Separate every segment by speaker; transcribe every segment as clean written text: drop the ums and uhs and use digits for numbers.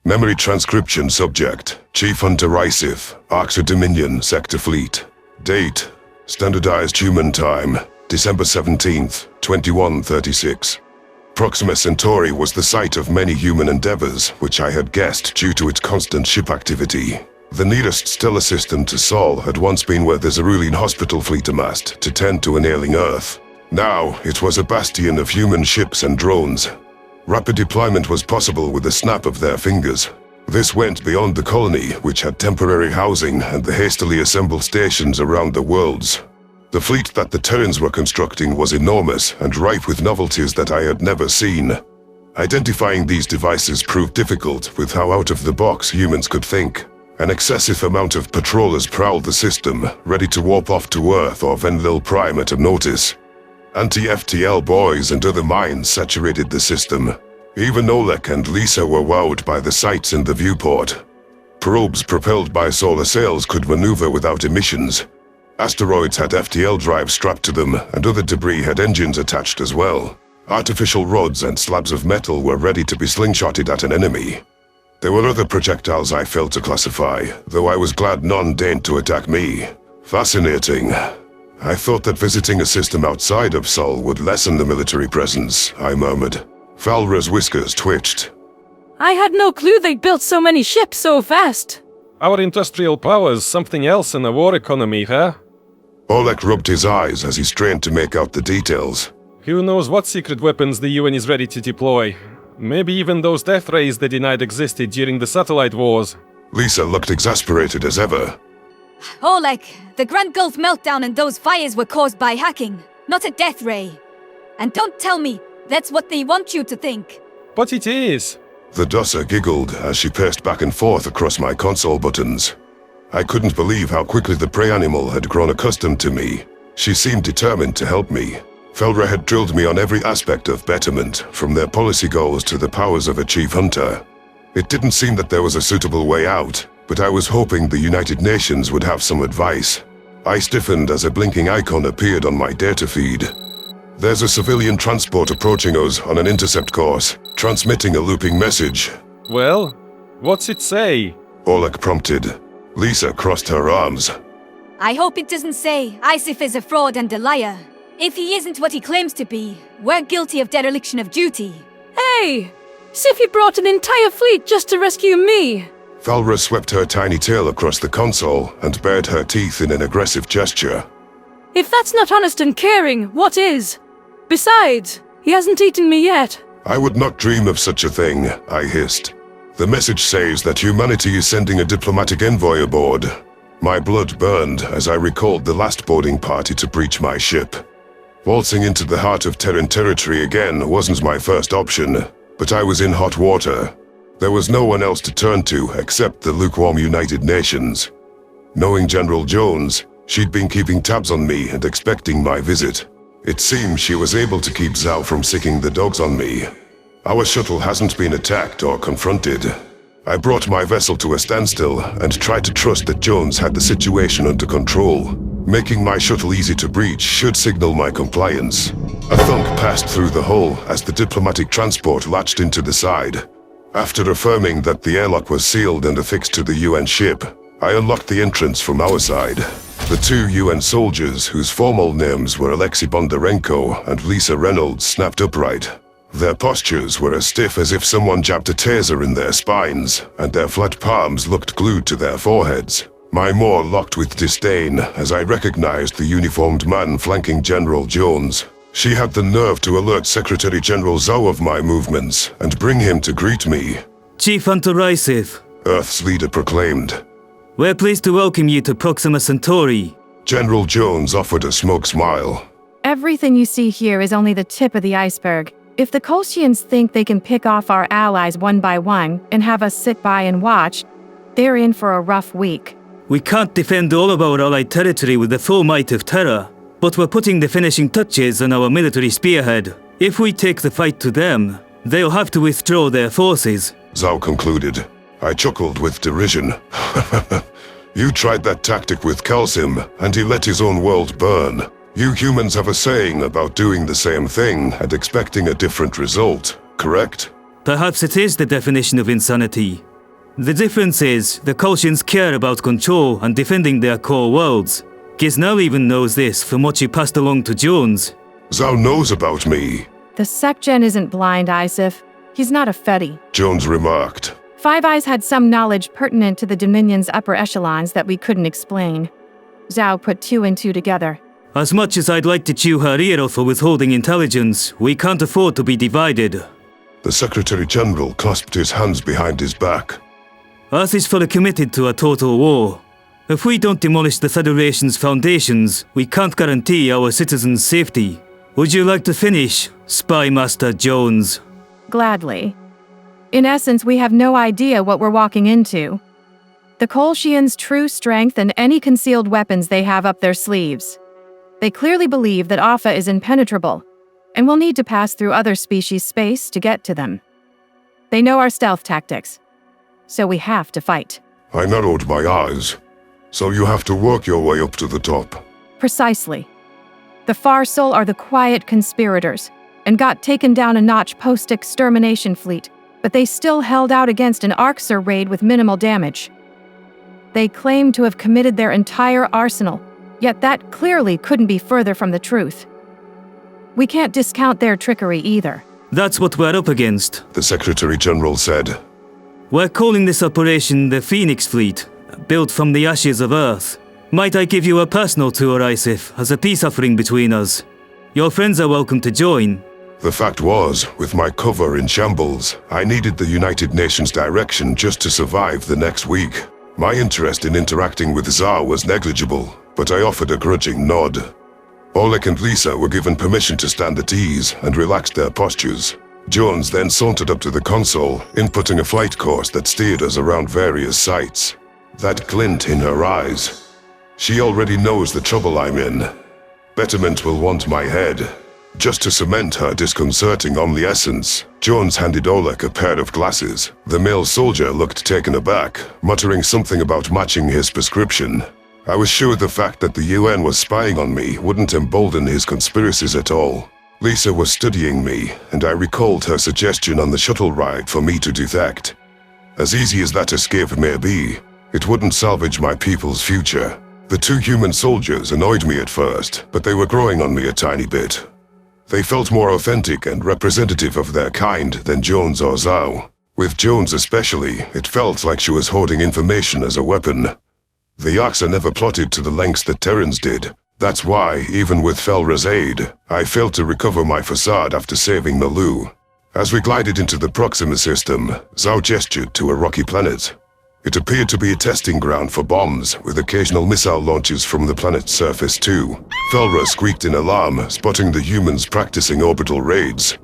Speaker 1: Memory transcription subject, Chief Hunter Isif, Arctic Dominion, Sector Fleet. Date, standardized human time, December 17th, 2136. Proxima Centauri was the site of many human endeavors, which I had guessed due to its constant ship activity. The nearest stellar system to Sol had once been where the Zerulean hospital fleet amassed to tend to an ailing Earth. Now, it was a bastion of human ships and drones. Rapid deployment was possible with a snap of their fingers. This went beyond the colony, which had temporary housing and the hastily assembled stations around the worlds. The fleet that the Terrans were constructing was enormous and rife with novelties that I had never seen. Identifying these devices proved difficult with how out-of-the-box humans could think. An excessive amount of patrollers prowled the system, ready to warp off to Earth or Venlil Prime at a notice. Anti-FTL boys and other minds saturated the system. Even Oleg and Lisa were wowed by the sights in the viewport. Probes propelled by solar sails could maneuver without emissions. Asteroids had FTL drives strapped to them, and other debris had engines attached as well. Artificial rods and slabs of metal were ready to be slingshotted at an enemy. There were other projectiles I failed to classify, though I was glad none deigned to attack me. Fascinating. I thought that visiting a system outside of Sol would lessen the military presence, I murmured. Falra's whiskers twitched.
Speaker 2: I had no clue they'd built so many ships so fast.
Speaker 3: Our industrial power's something else in the war economy, huh?
Speaker 1: Oleg rubbed his eyes as he strained to make out the details.
Speaker 3: Who knows what secret weapons the UN is ready to deploy? Maybe even those death rays they denied existed during the satellite wars.
Speaker 1: Lisa looked exasperated as ever.
Speaker 4: Oleg, the Grand Gulf meltdown and those fires were caused by hacking, not a death ray. And don't tell me that's what they want you to think.
Speaker 3: But it is.
Speaker 1: The Dosser giggled as she paced back and forth across my console buttons. I couldn't believe how quickly the prey animal had grown accustomed to me. She seemed determined to help me. Felra had drilled me on every aspect of betterment, from their policy goals to the powers of a chief hunter. It didn't seem that there was a suitable way out, but I was hoping the United Nations would have some advice. I stiffened as a blinking icon appeared on my data feed. There's a civilian transport approaching us on an intercept course, transmitting a looping message.
Speaker 3: Well, what's it say?
Speaker 1: Oleg prompted. Lisa crossed her arms.
Speaker 4: I hope it doesn't say Isif is a fraud and a liar. If he isn't what he claims to be, we're guilty of dereliction of duty.
Speaker 2: Hey! Siffy brought an entire fleet just to rescue me!
Speaker 1: Falra swept her tiny tail across the console and bared her teeth in an aggressive gesture.
Speaker 2: If that's not honest and caring, what is? Besides, he hasn't eaten me yet.
Speaker 1: I would not dream of such a thing, I hissed. The message says that humanity is sending a diplomatic envoy aboard. My blood burned as I recalled the last boarding party to breach my ship. Waltzing into the heart of Terran territory again wasn't my first option, but I was in hot water. There was no one else to turn to except the lukewarm United Nations. Knowing General Jones, she'd been keeping tabs on me and expecting my visit. It seems she was able to keep Zhao from sicking the dogs on me. Our shuttle hasn't been attacked or confronted. I brought my vessel to a standstill and tried to trust that Jones had the situation under control. Making my shuttle easy to breach should signal my compliance. A thunk passed through the hull as the diplomatic transport latched into the side. After affirming that the airlock was sealed and affixed to the UN ship, I unlocked the entrance from our side. The two UN soldiers, whose formal names were Alexei Bondarenko and Lisa Reynolds, snapped upright. Their postures were as stiff as if someone jabbed a taser in their spines, and their flat palms looked glued to their foreheads. My maw locked with disdain as I recognized the uniformed man flanking General Jones. She had the nerve to alert Secretary General Zhao of my movements and bring him to greet me.
Speaker 5: Chief Hunter Isif,
Speaker 1: Earth's leader proclaimed.
Speaker 5: We're pleased to welcome you to Proxima Centauri.
Speaker 1: General Jones offered a smug smile.
Speaker 6: Everything you see here is only the tip of the iceberg. If the Kolshians think they can pick off our allies one by one and have us sit by and watch, they're in for a rough week.
Speaker 5: We can't defend all of our allied territory with the full might of Terra, but we're putting the finishing touches on our military spearhead. If we take the fight to them, they'll have to withdraw their forces.
Speaker 1: Zhao concluded. I chuckled with derision. You tried that tactic with Kalsim, and he let his own world burn. You humans have a saying about doing the same thing and expecting a different result, correct?
Speaker 5: Perhaps it is the definition of insanity. The difference is, the Kolshians care about control and defending their core worlds. Giznar even knows this from what she passed along to Jones.
Speaker 1: Zhao knows about me,
Speaker 6: The SecGen isn't blind, Isif. He's not a Fedi.
Speaker 1: Jones remarked.
Speaker 6: Five Eyes had some knowledge pertinent to the Dominion's upper echelons that we couldn't explain. Zhao put two and two together.
Speaker 5: As much as I'd like to chew her ear off for withholding intelligence, we can't afford to be divided.
Speaker 1: The Secretary General clasped his hands behind his back.
Speaker 5: Earth is fully committed to a total war. If we don't demolish the Federation's foundations, we can't guarantee our citizens' safety. Would you like to finish, Spy Master Jones?
Speaker 6: Gladly. In essence, we have no idea what we're walking into. The Kolshians' true strength and any concealed weapons they have up their sleeves. They clearly believe that Alpha is impenetrable, and we'll need to pass through other species' space to get to them. They know our stealth tactics, so we have to fight.
Speaker 1: I narrowed my eyes. So you have to work your way up to the top.
Speaker 6: Precisely. The Far Sol are the quiet conspirators, and got taken down a notch post-extermination fleet, but they still held out against an Arxer raid with minimal damage. They claim to have committed their entire arsenal, yet that clearly couldn't be further from the truth. We can't discount their trickery either.
Speaker 5: That's what we're up against.
Speaker 1: The Secretary General said.
Speaker 5: We're calling this operation the Phoenix Fleet, built from the ashes of Earth. Might I give you a personal tour, Isif, as a peace offering between us? Your friends are welcome to join.
Speaker 1: The fact was, with my cover in shambles, I needed the United Nations direction just to survive the next week. My interest in interacting with Zhao was negligible, but I offered a grudging nod. Oleg and Lisa were given permission to stand at ease and relaxed their postures. Jones then sauntered up to the console, inputting a flight course that steered us around various sites. That glint in her eyes. She already knows the trouble I'm in. Betterment will want my head. Just to cement her disconcerting omniscience, Jones handed Oleg a pair of glasses. The male soldier looked taken aback, muttering something about matching his prescription. I was sure the fact that the UN was spying on me wouldn't embolden his conspiracies at all. Lisa was studying me, and I recalled her suggestion on the shuttle ride for me to detect. As easy as that escape may be, it wouldn't salvage my people's future. The two human soldiers annoyed me at first, but they were growing on me a tiny bit. They felt more authentic and representative of their kind than Jones or Zhao. With Jones especially, it felt like she was hoarding information as a weapon. The Arxer never plotted to the lengths that Terrans did. That's why, even with Felra's aid, I failed to recover my facade after saving Nalu. As we glided into the Proxima system, Zhao gestured to a rocky planet. It appeared to be a testing ground for bombs, with occasional missile launches from the planet's surface too. Felra squeaked in alarm, spotting the humans practicing orbital raids.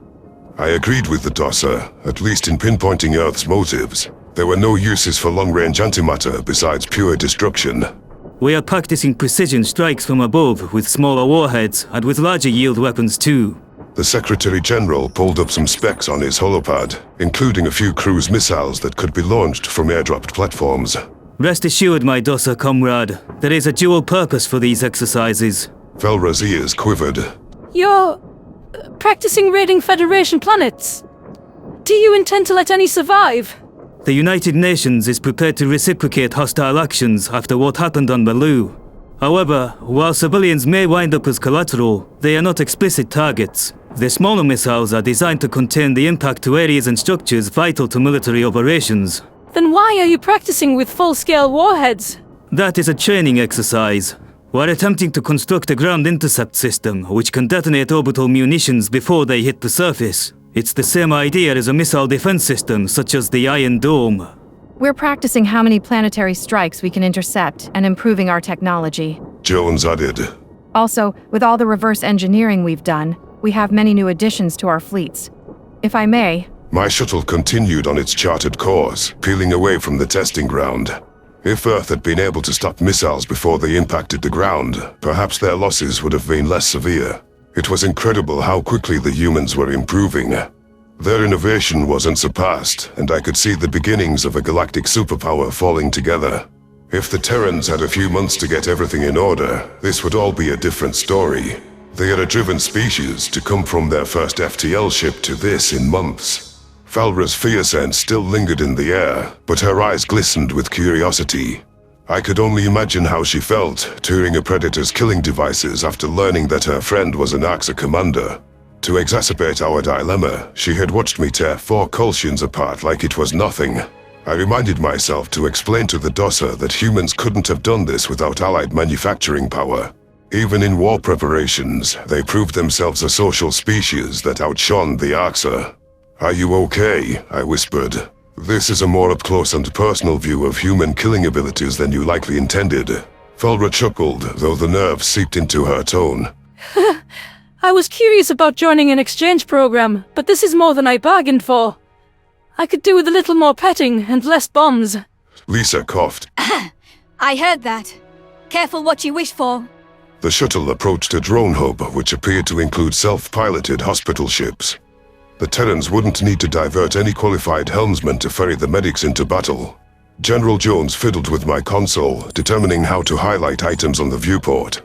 Speaker 1: I agreed with the tosser, at least in pinpointing Earth's motives. There were no uses for long-range antimatter besides pure destruction.
Speaker 5: We are practicing precision strikes from above with smaller warheads and with larger yield weapons too.
Speaker 1: The Secretary General pulled up some specs on his holopad, including a few cruise missiles that could be launched from airdropped platforms.
Speaker 5: Rest assured, my Dossa comrade, there is a dual purpose for these exercises.
Speaker 1: Felra's ears quivered.
Speaker 2: You're practicing raiding Federation planets. Do you intend to let any survive?
Speaker 5: The United Nations is prepared to reciprocate hostile actions after what happened on Malu. However, while civilians may wind up as collateral, they are not explicit targets. The smaller missiles are designed to contain the impact to areas and structures vital to military operations.
Speaker 2: Then why are you practicing with full-scale warheads?
Speaker 5: That is a training exercise. We're attempting to construct a ground intercept system which can detonate orbital munitions before they hit the surface. It's the same idea as a missile defense system such as the Iron Dome.
Speaker 6: We're practicing how many planetary strikes we can intercept and improving our technology.
Speaker 1: Jones added.
Speaker 6: Also, with all the reverse engineering we've done, we have many new additions to our fleets. If I may...
Speaker 1: My shuttle continued on its charted course, peeling away from the testing ground. If Earth had been able to stop missiles before they impacted the ground, perhaps their losses would have been less severe. It was incredible how quickly the humans were improving. Their innovation was unsurpassed, and I could see the beginnings of a galactic superpower falling together. If the Terrans had a few months to get everything in order, this would all be a different story. They are a driven species to come from their first FTL ship to this in months. Falra's fear sense still lingered in the air, but her eyes glistened with curiosity. I could only imagine how she felt, touring a Predator's killing devices after learning that her friend was an AXA commander. To exacerbate our dilemma, she had watched me tear 4 Kolshians apart like it was nothing. I reminded myself to explain to the Dossa that humans couldn't have done this without allied manufacturing power. Even in war preparations, they proved themselves a social species that outshone the AXA. "Are you okay?" I whispered. "This is a more up-close and personal view of human killing abilities than you likely intended." Falra chuckled, though the nerves seeped into her tone.
Speaker 2: I was curious about joining an exchange program, but this is more than I bargained for. I could do with a little more petting and less bombs.
Speaker 1: Lisa coughed.
Speaker 4: I heard that. Careful what you wish for.
Speaker 1: The shuttle approached a drone hub, which appeared to include self-piloted hospital ships. The Terrans wouldn't need to divert any qualified helmsmen to ferry the medics into battle. General Jones fiddled with my console, determining how to highlight items on the viewport.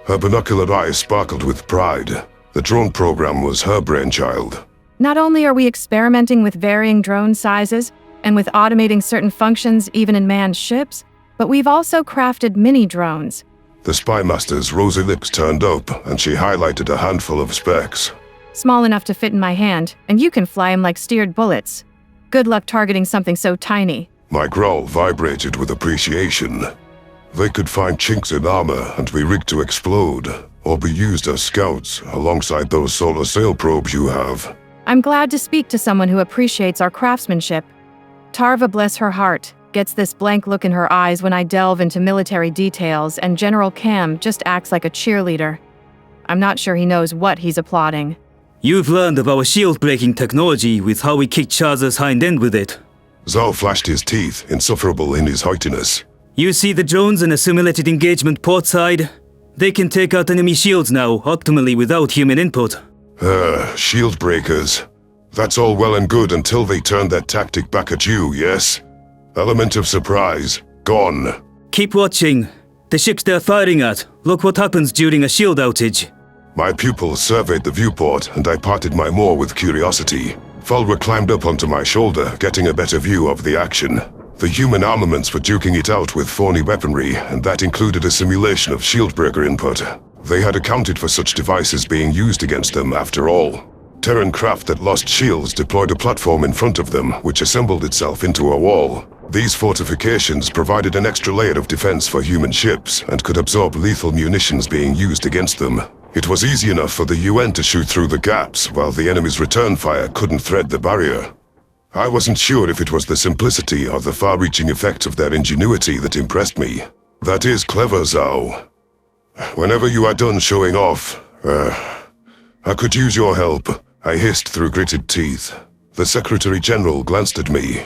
Speaker 1: Her binocular eyes sparkled with pride. The drone program was her brainchild.
Speaker 6: Not only are we experimenting with varying drone sizes and with automating certain functions even in manned ships, but we've also crafted mini-drones.
Speaker 1: The spy master's rosy lips turned up, and she highlighted a handful of specs.
Speaker 6: Small enough to fit in my hand, and you can fly them like steered bullets. Good luck targeting something so tiny.
Speaker 1: My growl vibrated with appreciation. They could find chinks in armor and be rigged to explode, or be used as scouts alongside those solar sail probes you have.
Speaker 6: I'm glad to speak to someone who appreciates our craftsmanship. Tarva, bless her heart, gets this blank look in her eyes when I delve into military details, and General Cam just acts like a cheerleader. I'm not sure he knows what he's applauding.
Speaker 5: You've learned of our shield-breaking technology with how we kicked Chaza's hind end with it.
Speaker 1: Zhao flashed his teeth, insufferable in his haughtiness.
Speaker 5: You see the drones in a simulated engagement port side? They can take out enemy shields now, optimally without human input.
Speaker 1: Shield breakers. That's all well and good until they turn that tactic back at you, yes? Element of surprise. Gone.
Speaker 5: Keep watching. The ships they're firing at. Look what happens during a shield outage.
Speaker 1: My pupils surveyed the viewport, and I parted my maw with curiosity. Falra climbed up onto my shoulder, getting a better view of the action. The human armaments were duking it out with phony weaponry, and that included a simulation of shieldbreaker input. They had accounted for such devices being used against them, after all. Terran craft that lost shields deployed a platform in front of them, which assembled itself into a wall. These fortifications provided an extra layer of defense for human ships, and could absorb lethal munitions being used against them. It was easy enough for the UN to shoot through the gaps, while the enemy's return fire couldn't thread the barrier. I wasn't sure if it was the simplicity or the far-reaching effects of their ingenuity that impressed me. That is clever, Zhao. Whenever you are done showing off, I could use your help, I hissed through gritted teeth. The Secretary General glanced at me.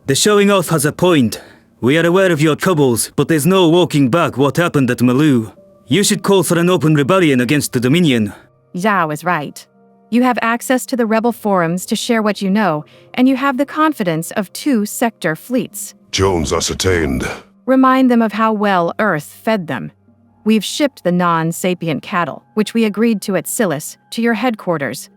Speaker 5: The showing off has a point. We are aware of your troubles, but there's no walking back what happened at Malu. You should call for an open rebellion against the Dominion.
Speaker 6: Zhao is right. You have access to the rebel forums to share what you know, and you have the confidence of 2 sector fleets.
Speaker 1: Jones ascertained.
Speaker 6: Remind them of how well Earth fed them. We've shipped the non-sapient cattle, which we agreed to at Silas, to your headquarters.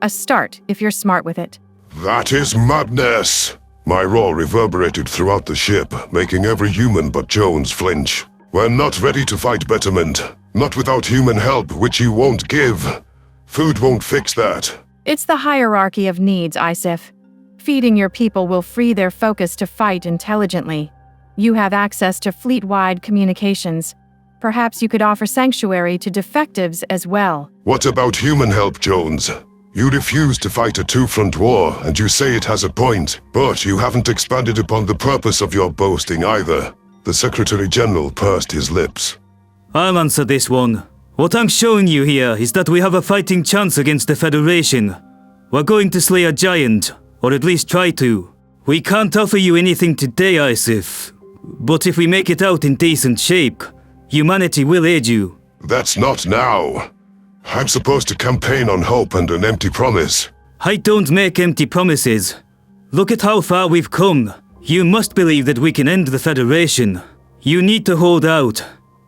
Speaker 6: A start, if you're smart with it.
Speaker 1: That is madness! My roar reverberated throughout the ship, making every human but Jones flinch. We're not ready to fight betterment. Not without human help, which you won't give. Food won't fix that.
Speaker 6: It's the hierarchy of needs, Isif. Feeding your people will free their focus to fight intelligently. You have access to fleet-wide communications. Perhaps you could offer sanctuary to defectives as well.
Speaker 1: What about human help, Jones? You refuse to fight a 2-front war, and you say it has a point, but you haven't expanded upon the purpose of your boasting either. The Secretary General pursed his lips.
Speaker 5: I'll answer this one. What I'm showing you here is that we have a fighting chance against the Federation. We're going to slay a giant, or at least try to. We can't offer you anything today, Isif. But if we make it out in decent shape, humanity will aid you.
Speaker 1: That's not now. I'm supposed to campaign on hope and an empty promise.
Speaker 5: I don't make empty promises. Look at how far we've come. You must believe that we can end the Federation. You need to hold out,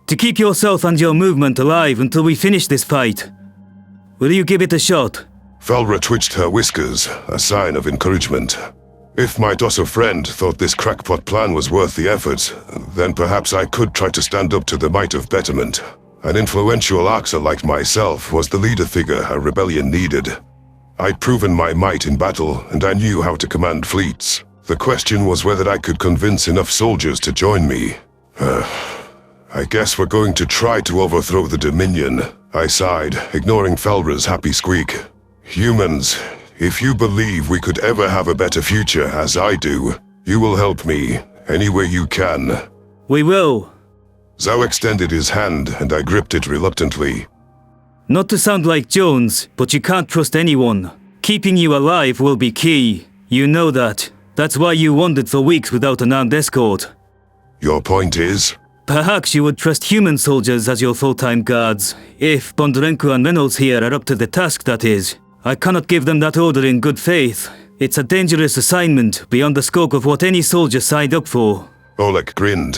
Speaker 5: to keep yourself and your movement alive until we finish this fight. Will you give it a shot?
Speaker 1: Felra twitched her whiskers, a sign of encouragement. If my docile friend thought this crackpot plan was worth the effort, then perhaps I could try to stand up to the might of betterment. An influential Arxer like myself was the leader figure her rebellion needed. I'd proven my might in battle, and I knew how to command fleets. The question was whether I could convince enough soldiers to join me. I guess we're going to try to overthrow the Dominion, I sighed, ignoring Felra's happy squeak. Humans, if you believe we could ever have a better future as I do, you will help me, any way you can.
Speaker 5: We will.
Speaker 1: Zhao extended his hand, and I gripped it reluctantly.
Speaker 5: Not to sound like Jones, but you can't trust anyone. Keeping you alive will be key. You know that. That's why you wandered for weeks without an armed escort.
Speaker 1: Your point is?
Speaker 5: Perhaps you would trust human soldiers as your full-time guards. If Bondarenko and Reynolds here are up to the task, that is. I cannot give them that order in good faith. It's a dangerous assignment, beyond the scope of what any soldier signed up for.
Speaker 1: Oleg grinned.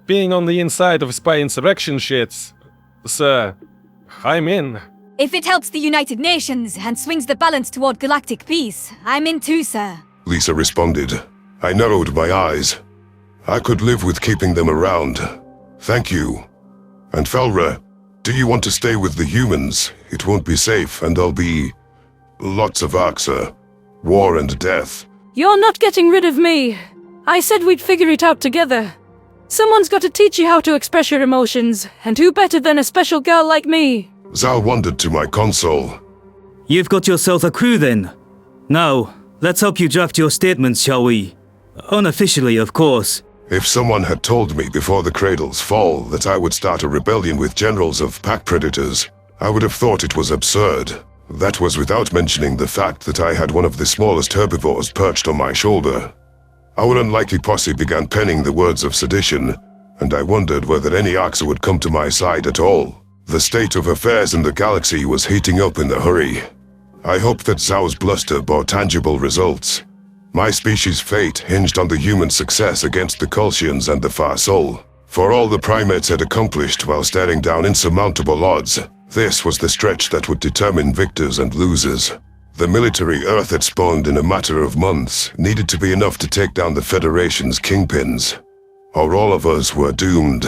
Speaker 3: Being on the inside of spy insurrection shits. Sir, I'm in.
Speaker 4: If it helps the United Nations and swings the balance toward galactic peace, I'm in too, sir.
Speaker 1: Lisa responded. I narrowed my eyes. I could live with keeping them around. Thank you. And Felra, do you want to stay with the humans? It won't be safe, and there'll be lots of Arxer. War and death.
Speaker 2: You're not getting rid of me. I said we'd figure it out together. Someone's got to teach you how to express your emotions, and who better than a special girl like me?
Speaker 1: Zhao wandered to my console.
Speaker 5: You've got yourself a crew then. Now, let's help you draft your statements, shall we? Unofficially, of course.
Speaker 1: If someone had told me before the cradles fall that I would start a rebellion with generals of pack predators, I would have thought it was absurd. That was without mentioning the fact that I had one of the smallest herbivores perched on my shoulder. Our unlikely posse began penning the words of sedition, and I wondered whether any Arxer would come to my side at all. The state of affairs in the galaxy was heating up in a hurry. I hoped that Zhao's bluster bore tangible results. My species' fate hinged on the human success against the Colchians and the Far Soul. For all the primates had accomplished while staring down insurmountable odds, this was the stretch that would determine victors and losers. The military Earth had spawned in a matter of months needed to be enough to take down the Federation's kingpins, or all of us were doomed.